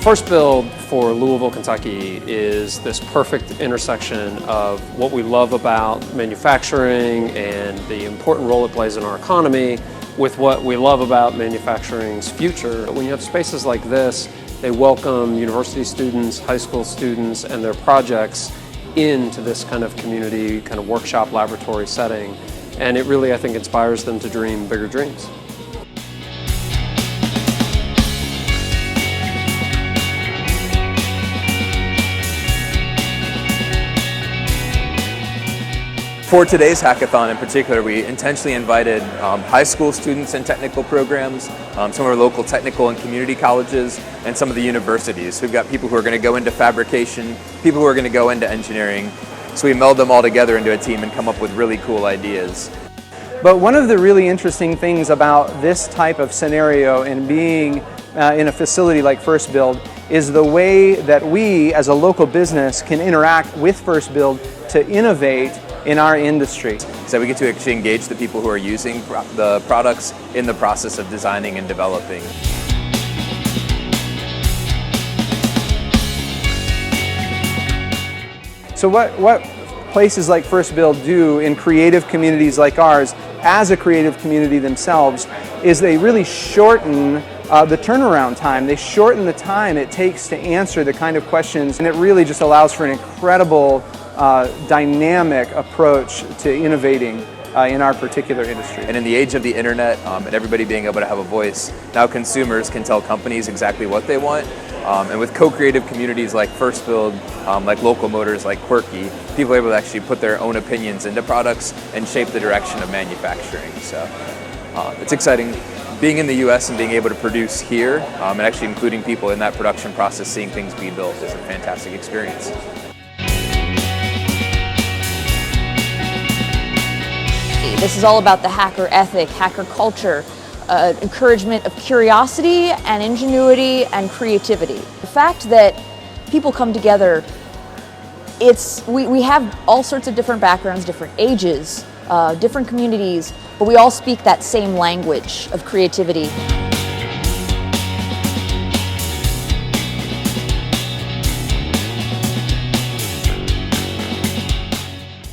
First Build for Louisville, Kentucky is this perfect intersection of what we love about manufacturing and the important role it plays in our economy with what we love about manufacturing's future. When you have spaces like this, they welcome university students, high school students, and their projects into this kind of community, kind of workshop laboratory setting. And it really, I think, inspires them to dream bigger dreams. For today's hackathon in particular, we intentionally invited high school students in technical programs, some of our local technical and community colleges, and some of the universities. We've got people who are going to go into fabrication, people who are going to go into engineering. So we meld them all together into a team and come up with really cool ideas. But one of the really interesting things about this type of scenario and being in a facility like First Build is the way that we as a local business can interact with First Build to innovate in our industry. So we get to actually engage the people who are using the products in the process of designing and developing. So what places like First Build do in creative communities like ours, as a creative community themselves, is they really shorten the turnaround time. They shorten the time it takes to answer the kind of questions, and it really just allows for an incredible dynamic approach to innovating in our particular industry. And in the age of the internet and everybody being able to have a voice, now consumers can tell companies exactly what they want. And with co-creative communities like First Build, like local motors like Quirky, people are able to actually put their own opinions into products and shape the direction of manufacturing. So it's exciting. Being in the US and being able to produce here and actually including people in that production process, seeing things be built is a fantastic experience. This is all about the hacker ethic, hacker culture, encouragement of curiosity and ingenuity and creativity. The fact that people come together, we have all sorts of different backgrounds, different ages, different communities, but we all speak that same language of creativity.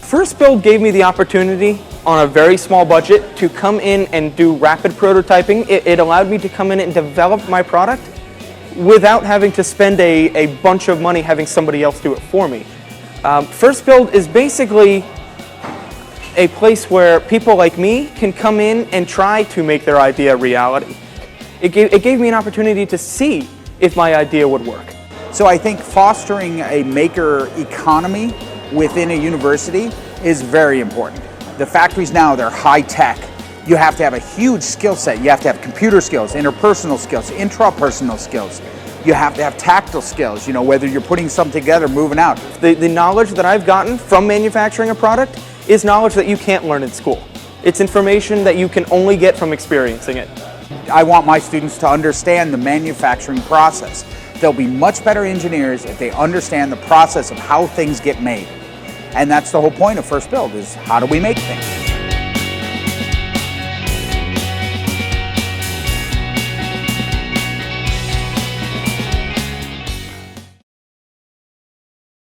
First Build gave me the opportunity on a very small budget to come in and do rapid prototyping. It allowed me to come in and develop my product without having to spend a bunch of money having somebody else do it for me. First Build is basically a place where people like me can come in and try to make their idea a reality. It gave me an opportunity to see if my idea would work. So I think fostering a maker economy within a university is very important. The factories now, they're high tech. You have to have a huge skill set. You have to have computer skills, interpersonal skills, intrapersonal skills. You have to have tactile skills, whether you're putting something together, moving out. The knowledge that I've gotten from manufacturing a product is knowledge that you can't learn in school. It's information that you can only get from experiencing it. I want my students to understand the manufacturing process. They'll be much better engineers if they understand the process of how things get made. And that's the whole point of First Build, is how do we make things?